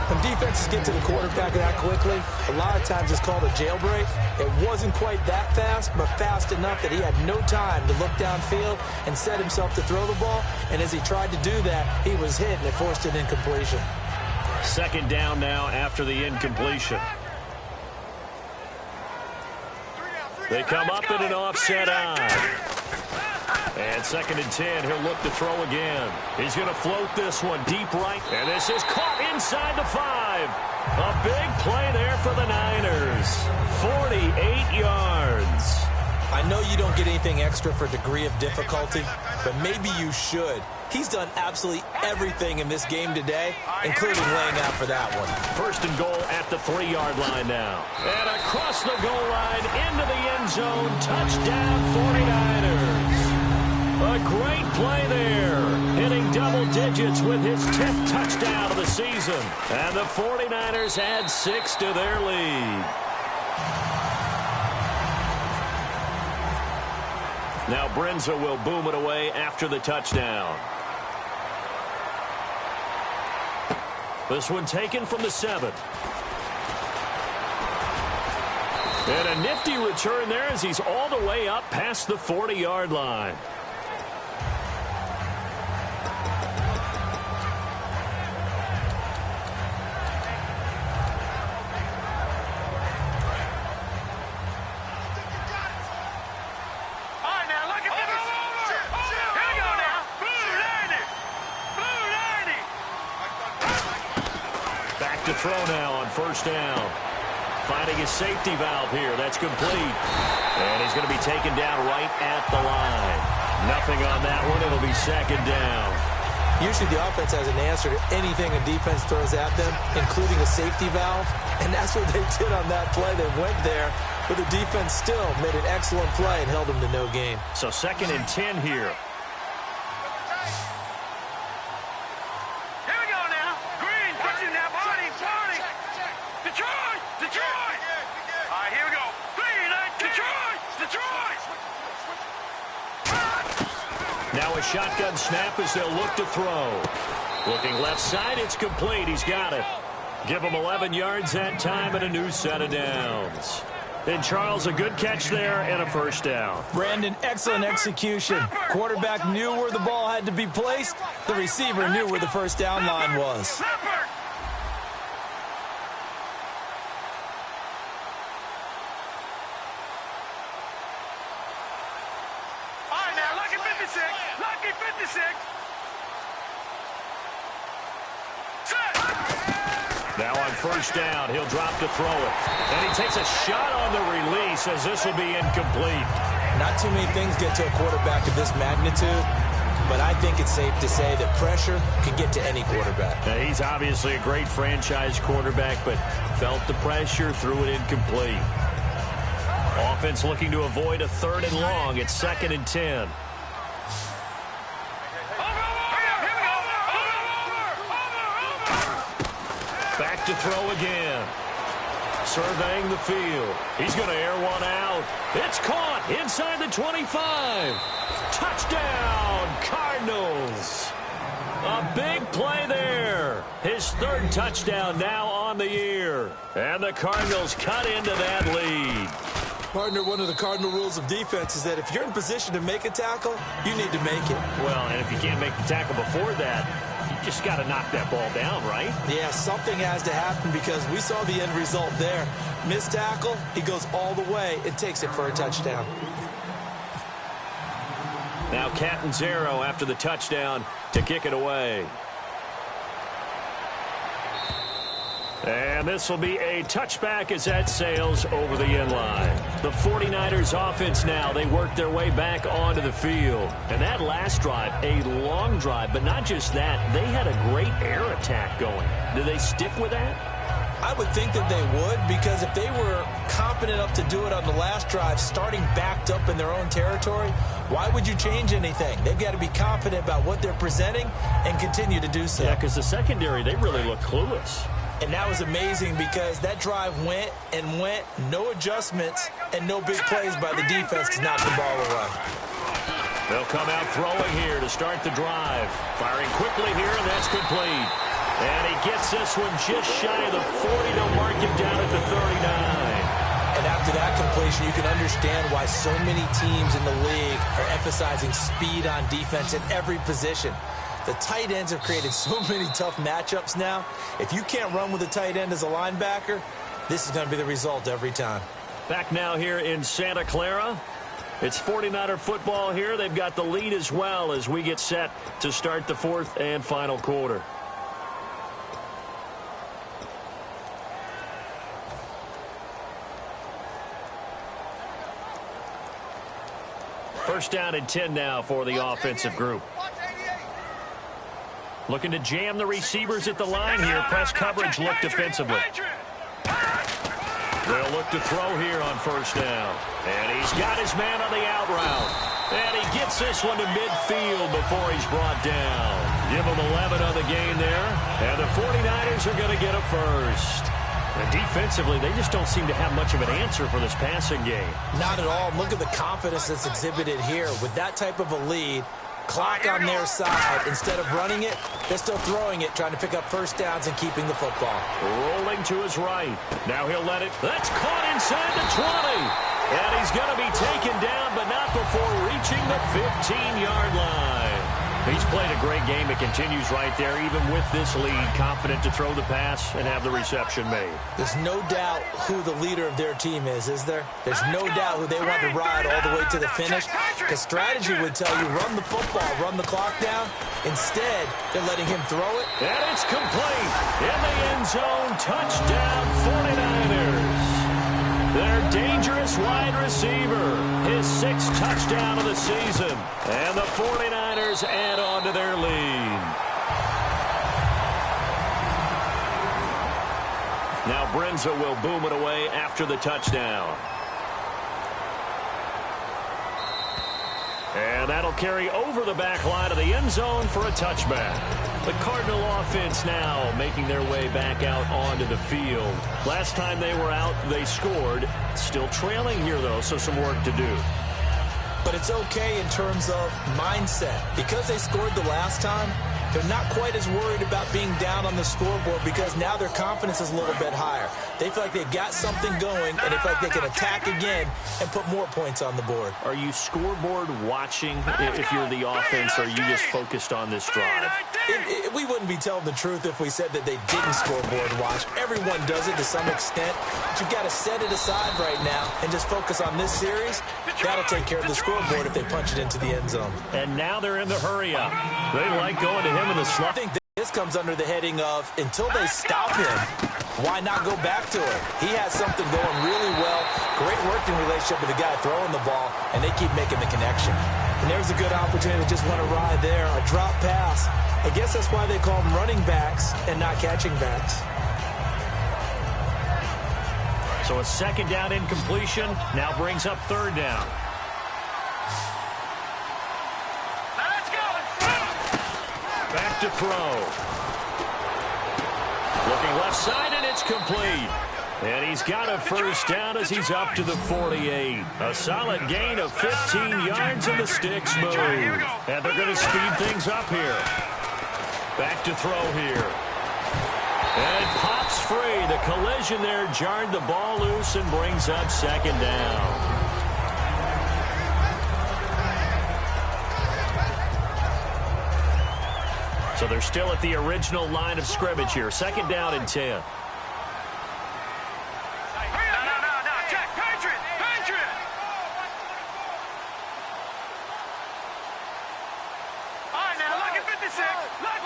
When defenses get to the quarterback that quickly, a lot of times it's called a jailbreak. It wasn't quite that fast, but fast enough that he had no time to look downfield and set himself to throw the ball. And as he tried to do that, he was hit, and it forced an incompletion. Second down now after the incompletion. They come up in an offset eye. And second and 10, he'll look to throw again. He's going to float this one deep right. And this is caught inside the 5. A big play there for the Niners. 48 yards. I know you don't get anything extra for degree of difficulty, but maybe you should. He's done absolutely everything in this game today, including laying out for that one. First and goal at the 3-yard line now. And across the goal line into the end zone. Touchdown 49ers. A great play there, hitting double digits with his 10th touchdown of the season. And the 49ers add 6 to their lead. Now Brenza will boom it away after the touchdown. This one taken from the 7. And a nifty return there as he's all the way up past the 40-yard line. to throw now on first down. Finding his safety valve here. That's complete. And he's going to be taken down right at the line. Nothing on that one. It'll be second down. Usually the offense has an answer to anything a defense throws at them, including a safety valve. And that's what they did on that play. They went there, but the defense still made an excellent play and held them to no gain. So 2nd and 10 here. Here we go now. Green, pushing that body. Detroit! Detroit! All right, here we go. Green, Detroit! Detroit! Now a shotgun snap as they'll look to throw. Looking left side, it's complete. He's got it. Give him 11 yards that time and a new set of downs. And Charles, a good catch there and a first down. Brandon, excellent execution. Quarterback knew where the ball had to be placed. The receiver knew where the first down line was. Lucky 56. Now on first down, he'll drop to throw it. And he takes a shot on the release as this will be incomplete. Not too many things get to a quarterback of this magnitude, but I think it's safe to say that pressure can get to any quarterback. Now, he's obviously a great franchise quarterback, but felt the pressure, threw it incomplete. Offense looking to avoid a 3rd and long. It's 2nd and 10. Back to throw again. Surveying the field. He's going to air one out. It's caught inside the 25. Touchdown, Cardinals. A big play there. His 3rd touchdown now on the year. And the Cardinals cut into that lead. Partner, one of the cardinal rules of defense is that if you're in position to make a tackle, you need to make it. Well, and if you can't make the tackle before that, you just got to knock that ball down, right? Yeah, something has to happen because we saw the end result there. Missed tackle, he goes all the way and takes it for a touchdown. Now Catanzaro after the touchdown to kick it away. And this will be a touchback as that sails over the end line. The 49ers offense now, they work their way back onto the field. And that last drive, a long drive, but not just that, they had a great air attack going. Do they stick with that? I would think that they would, because if they were confident enough to do it on the last drive, starting backed up in their own territory, why would you change anything? They've got to be confident about what they're presenting and continue to do so. Yeah, because the secondary, they really look clueless. And that was amazing because that drive went and went, no adjustments, and no big plays by the defense to knock the ball away. They'll come out throwing here to start the drive. Firing quickly here, and that's complete. And he gets this one just shy of the 40 to mark him down at the 39. And after that completion, you can understand why so many teams in the league are emphasizing speed on defense in every position. The tight ends have created so many tough matchups now. If you can't run with a tight end as a linebacker, this is going to be the result every time. Back now here in Santa Clara. It's 49er football here. They've got the lead as well as we get set to start the 4th and final quarter. First down and 10 now for the offensive group. Looking to jam the receivers at the line here. Press coverage look defensively. They'll look to throw here on first down. And he's got his man on the out route. And he gets this one to midfield before he's brought down. Give him 11 on the game there. And the 49ers are going to get a first. And defensively, they just don't seem to have much of an answer for this passing game. Not at all. Look at the confidence that's exhibited here. With that type of a lead, clock on their side. Instead of running it, they're still throwing it, trying to pick up first downs and keeping the football. Rolling to his right. Now he'll let it. That's caught inside the 20. And he's going to be taken down, but not before reaching the 15-yard line. He's played a great game. It continues right there, even with this lead, confident to throw the pass and have the reception made. There's no doubt who the leader of their team is there? There's no doubt who they want to ride all the way to the finish. The strategy would tell you, run the football, run the clock down. Instead, they're letting him throw it. And it's complete. In the end zone, touchdown 49ers. Their dangerous wide receiver, his 6th touchdown of the season. And the 49ers add on to their lead. Now Brenza will boom it away after the touchdown. And that'll carry over the back line of the end zone for a touchback. The Cardinal offense now making their way back out onto the field. Last time they were out, they scored. Still trailing here, though, so some work to do. But it's okay in terms of mindset. Because they scored the last time, they're not quite as worried about being down on the scoreboard because now their confidence is a little bit higher. They feel like they've got something going, and they feel like they can attack again and put more points on the board. Are you scoreboard watching if you're the offense, or are you just focused on this drive? We wouldn't be telling the truth if we said that they didn't scoreboard watch. Everyone does it to some extent, but you've got to set it aside right now and just focus on this series. That'll take care of the scoreboard if they punch it into the end zone. And now they're in the hurry-up. They like going to him in the slot. I think this comes under the heading of, until they stop him, why not go back to it? He has something going really well, great working relationship with the guy throwing the ball, and they keep making the connection. And there's a good opportunity to just want to ride there, a drop pass. I guess that's why they call them running backs and not catching backs. So a 2nd down incompletion now brings up 3rd down. Back to throw. Looking left side, and it's complete. And he's got a 1st down as he's up to the 48. A solid gain of 15 yards, and the sticks move. And they're going to speed things up here. Back to throw here. And it pops free. The collision there jarred the ball loose and brings up 2nd down. So they're still at the original line of scrimmage here. 2nd down and 10.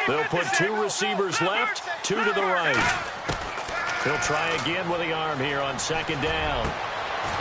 They'll put 2 receivers left, 2 to the right. He'll try again with the arm here on 2nd down.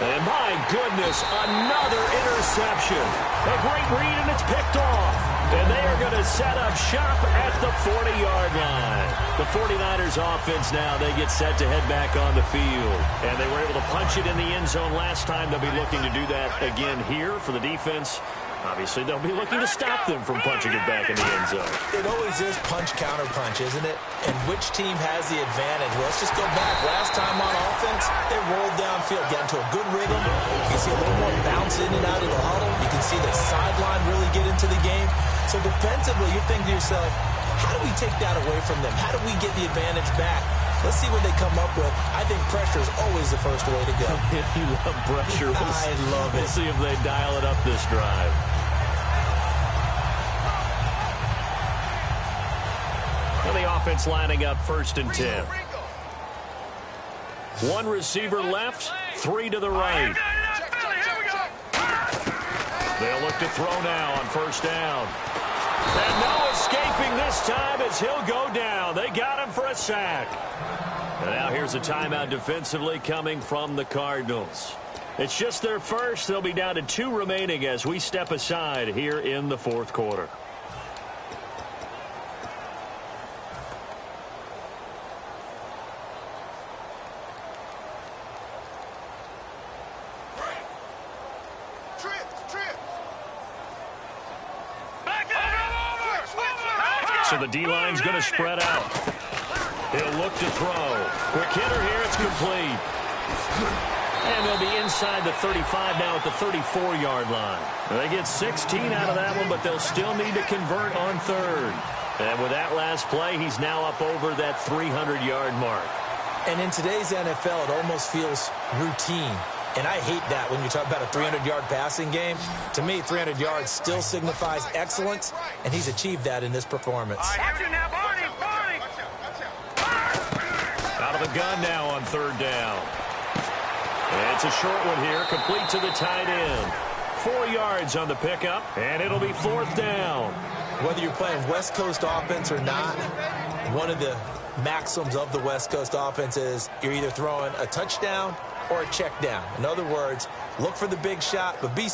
And my goodness, another interception. A great read, and it's picked off. And they are going to set up shop at the 40-yard line. The 49ers offense now, they get set to head back on the field. And they were able to punch it in the end zone last time. They'll be looking to do that again here for the defense. Obviously, they'll be looking to stop them from punching it back in the end zone. It always is punch-counter-punch, isn't it? And which team has the advantage? Well, let's just go back. Last time on offense, they rolled downfield, got into a good rhythm. You can see a little more bounce in and out of the huddle. You can see the sideline really get into the game. So defensively, you're thinking to yourself, how do we take that away from them? How do we get the advantage back? Let's see what they come up with. I think pressure is always the first way to go. You love pressure. I love it. We'll see if they dial it up this drive. Well, the offense lining up 1st and 10. 1 receiver left, 3 to the right. They'll look to throw now on 1st down. And no escaping this time as he'll go down. They got him for a sack. And now here's a timeout defensively coming from the Cardinals. It's just their first. They'll be down to 2 remaining as we step aside here in the 4th quarter. So the D-line's going to spread out. He'll look to throw. Quick hitter here. It's complete. And they'll be inside the 35 now at the 34-yard line. They get 16 out of that one, but they'll still need to convert on 3rd. And with that last play, he's now up over that 300-yard mark. And in today's NFL, it almost feels routine. And I hate that when you talk about a 300-yard passing game. To me, 300 yards still signifies excellence, and he's achieved that in this performance. Out of the gun now on third down. It's a short one here, complete to the tight end. 4 yards on the pickup, and it'll be fourth down. Whether you're playing West Coast offense or not, one of the maxims of the West Coast offense is you're either throwing a touchdown or a check down. In other words, look for the big shot, but be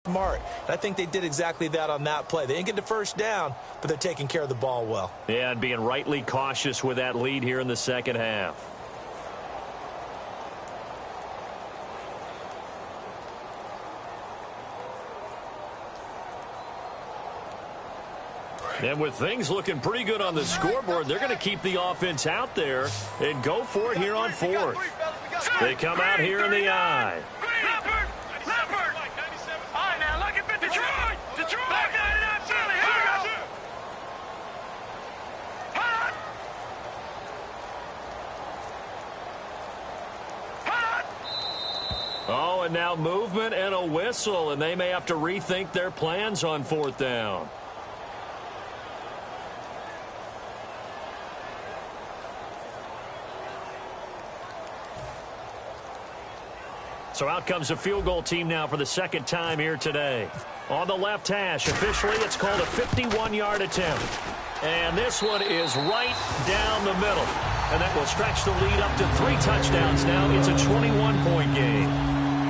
smart. And I think they did exactly that on that play. They didn't get the first down, but they're taking care of the ball well. Yeah, and being rightly cautious with that lead here in the second half. And with things looking pretty good on the scoreboard, they're going to keep the offense out there and go for it here on fourth. They come out here in the I. Oh, and now movement and a whistle, and they may have to rethink their plans on fourth down. So out comes a field goal team now for the second time here today. On the left hash, officially it's called a 51-yard attempt. And this one is right down the middle. And that will stretch the lead up to 3 touchdowns now. It's a 21-point game.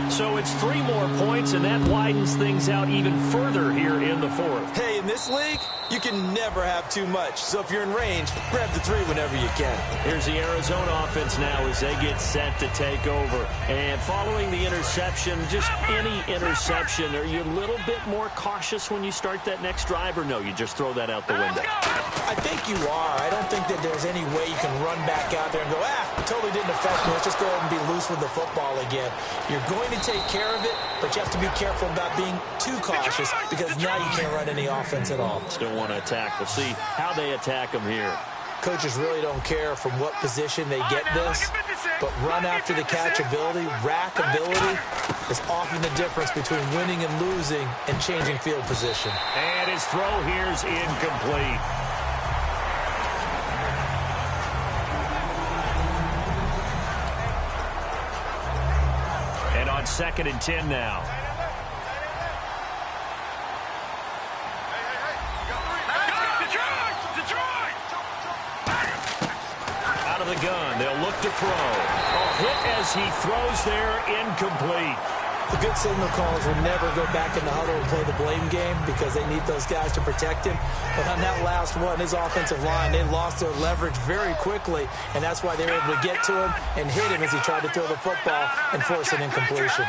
So it's 3 more points, and that widens things out even further here in the fourth. Hey, in this league, you can never have too much. So if you're in range, grab the 3 whenever you can. Here's the Arizona offense now as they get set to take over. And following the interception, just any interception, are you a little bit more cautious when you start that next drive, or no, you just throw that out the window? I think you are. I don't think that there's any way you can run back out there and go, it totally didn't affect me. Let's just go ahead and be loose with the football again. You're going to take care of it, but you have to be careful about being too cautious because now you can't run any offense at all. Still want to attack. We'll see how they attack them here. Coaches really don't care from what position they get this, but run after the catch ability, rack ability is often the difference between winning and losing and changing field position. And his throw here's incomplete. And on 2nd and 10 now. Out of the gun, they'll look to throw. Hit as he throws there, incomplete. The good signal callers will never go back in the huddle and play the blame game because they need those guys to protect him. But on that last one, his offensive line, they lost their leverage very quickly, and that's why they were able to get to him and hit him as he tried to throw the football and force an incompletion.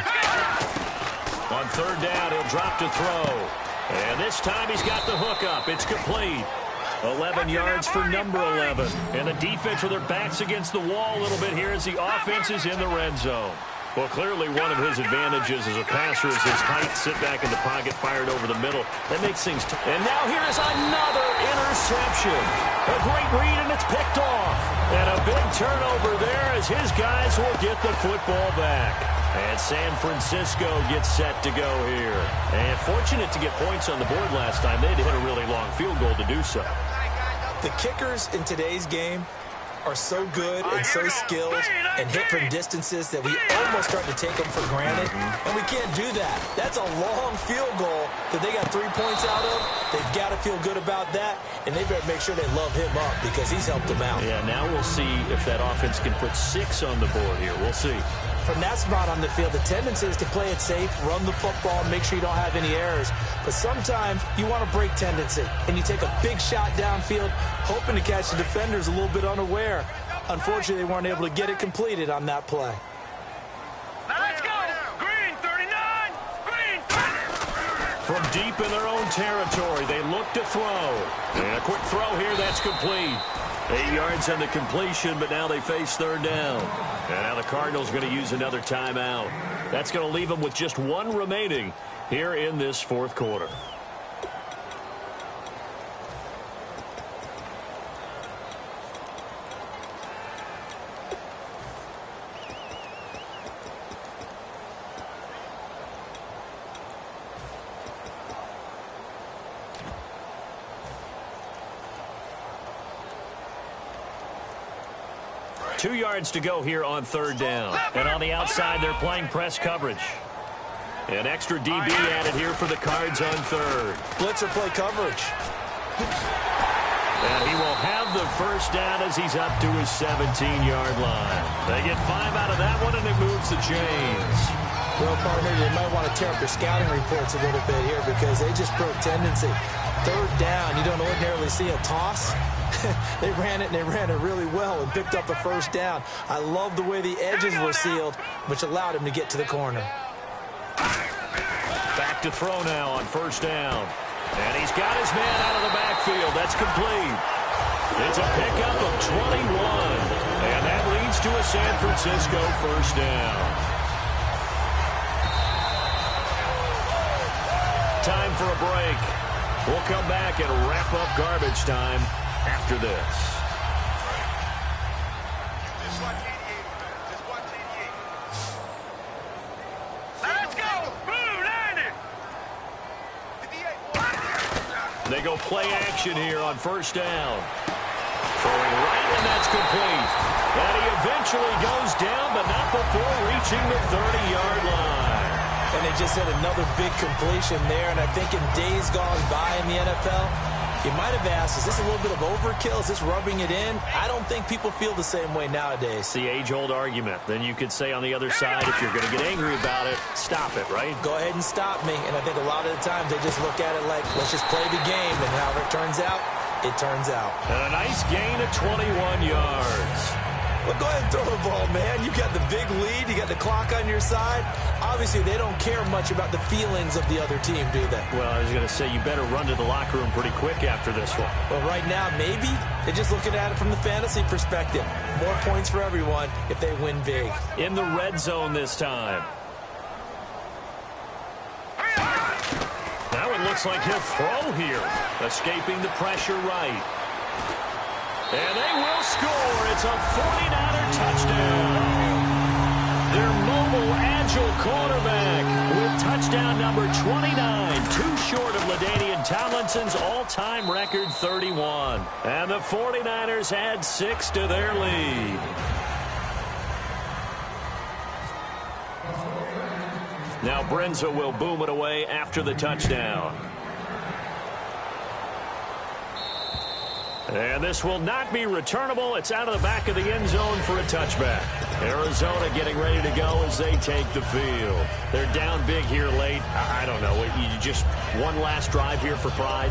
On 3rd down, he'll drop to throw. And this time he's got the hook up. It's complete. 11 yards for number 11. And the defense with their backs against the wall a little bit here as the offense is in the red zone. Well, clearly one of his advantages as a passer is his height, sit back in the pocket, fired over the middle. That makes things tough. And now here is another interception. A great read, and it's picked off. And a big turnover there as his guys will get the football back. And San Francisco gets set to go here. And fortunate to get points on the board last time. They had to hit a really long field goal to do so. The kickers in today's game are so good and so skilled and hit from distances that we almost start to take them for granted. And we can't do that. That's a long field goal that they got 3 points out of. They've got to feel good about that, and they better make sure they love him up because he's helped them out. Yeah, now we'll see if that offense can put 6 on the board here. We'll see. From that spot on the field, the tendency is to play it safe, run the football, make sure you don't have any errors. But sometimes you want to break tendency, and you take a big shot downfield, hoping to catch the defenders a little bit unaware. Unfortunately, they weren't able to get it completed on that play. Now let's go. Green 39. Green 30. From deep in their own territory, they look to throw. And a quick throw here, that's complete. 8 yards on the completion, but now they face third down. And now the Cardinals going to use another timeout. That's going to leave them with just 1 remaining here in this fourth quarter. Two yards to go here on third down. And on the outside, they're playing press coverage. An extra DB added here for the Cards on third. Blitzer play coverage. And he will have the first down as he's up to his 17-yard line. They get 5 out of that one, and it moves the chains. Well, partner, they might want to tear up their scouting reports a little bit here because they just broke tendency. Third down, you don't ordinarily see a toss. They ran it, and they ran it really well and picked up the first down. I love the way the edges were sealed, which allowed him to get to the corner. Back to throw now on first down. And he's got his man out of the backfield. That's complete. It's a pickup of 21. And that leads to a San Francisco first down. Time for a break. We'll come back and wrap up garbage time after this. Let's go. Blue 90. They go play action here on first down. Throwing right, and that's complete. And he eventually goes down, but not before reaching the 30-yard line. And they just had another big completion there. And I think in days gone by in the NFL, you might have asked, is this a little bit of overkill? Is this rubbing it in? I don't think people feel the same way nowadays. It's the age-old argument. Then you could say on the other side, if you're going to get angry about it, stop it, right? Go ahead and stop me. And I think a lot of the times they just look at it like, let's just play the game. And however it turns out, it turns out. And a nice gain of 21 yards. Well, go ahead and throw the ball, man. You got the big lead. You got the clock on your side. Obviously, they don't care much about the feelings of the other team, do they? Well, I was going to say, you better run to the locker room pretty quick after this one. Well, right now, maybe. They're just looking at it from the fantasy perspective. More points for everyone if they win big. In the red zone this time. Now it looks like he'll throw here. Escaping the pressure right. And they will score. It's a 49er touchdown. Their mobile, agile quarterback with touchdown number 29, too short of LaDainian Tomlinson's all-time record 31. And the 49ers add 6 to their lead. Now Brenza will boom it away after the touchdown. And this will not be returnable. It's out of the back of the end zone for a touchback. Arizona getting ready to go as they take the field. They're down big here late. I don't know. You just one last drive here for pride?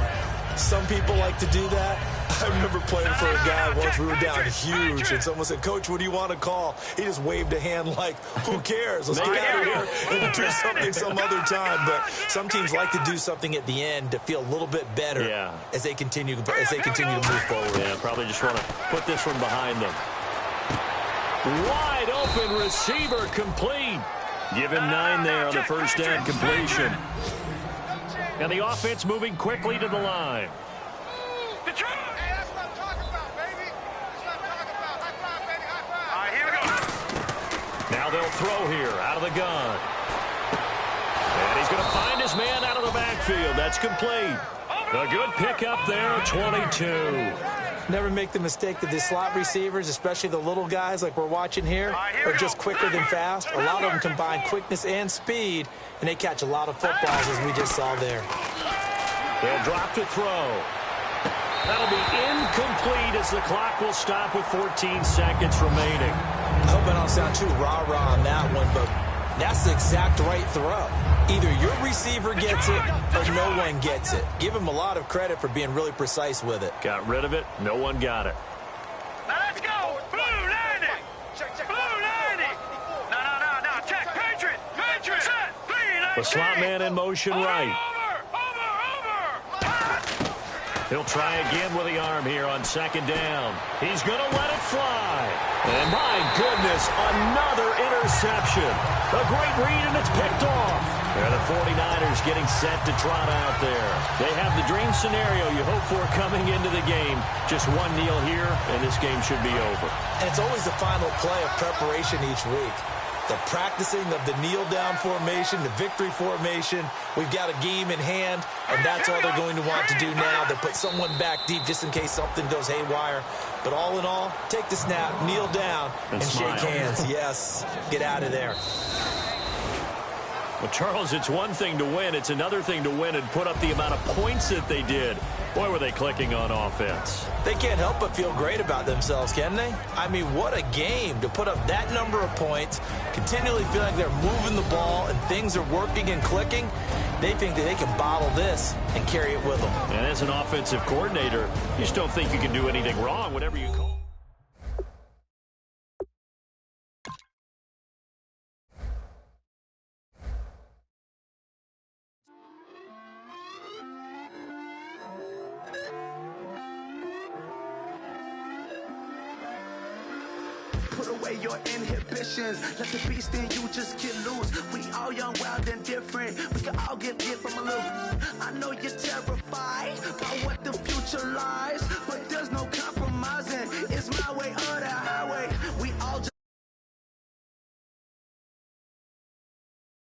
Some people like to do that. I remember playing for a guy once. We were down huge, and someone said, "Coach, what do you want to call?" He just waved a hand like, who cares? Let's get out of here and do something some other time. But some teams like to do something at the end to feel a little bit better as they continue to move forward. Yeah, probably just want to put this one behind them. Wide open receiver complete. Give him 9 there on the first down completion. And the offense moving quickly to the line. Now Now they'll throw here out of the gun. And he's going to find his man out of the backfield. That's complete. A good pickup there, 22. Never make the mistake that the slot receivers, especially the little guys like we're watching here, are just quicker than fast. A lot of them combine quickness and speed, and they catch a lot of footballs, as we just saw there. They'll drop to throw. That'll be incomplete as the clock will stop with 14 seconds remaining. I hope I don't sound too rah-rah on that one, but that's the exact right throw. Either your receiver gets it or no one gets it. Give him a lot of credit for being really precise with it. Got rid of it. No one got it. Now let's go. Blue 90. Blue 90. No. Check. Patriot. Set. 390. The slot man in motion right. He'll try again with the arm here on second down. He's going to let it fly. And my goodness, another interception. A great read, and it's picked off. And the 49ers getting set to trot out there. They have the dream scenario you hope for coming into the game. Just one kneel here, and this game should be over. And it's always the final play of preparation each week. The practicing of the kneel-down formation, the victory formation. We've got a game in hand, and that's all they're going to want to do now. They'll put someone back deep just in case something goes haywire. But all in all, take the snap, kneel down, and shake hands. Yes, get out of there. Well, Charles, it's one thing to win. It's another thing to win and put up the amount of points that they did. Boy, were they clicking on offense. They can't help but feel great about themselves, can they? I mean, what a game to put up that number of points, continually feel like they're moving the ball and things are working and clicking. They think that they can bottle this and carry it with them. And as an offensive coordinator, you just don't think you can do anything wrong, whatever you call. Put away your inhibitions. Let the beast in you just get loose. We all young, wild, and different. We can all get from a little. I know you're terrified by what the future lies.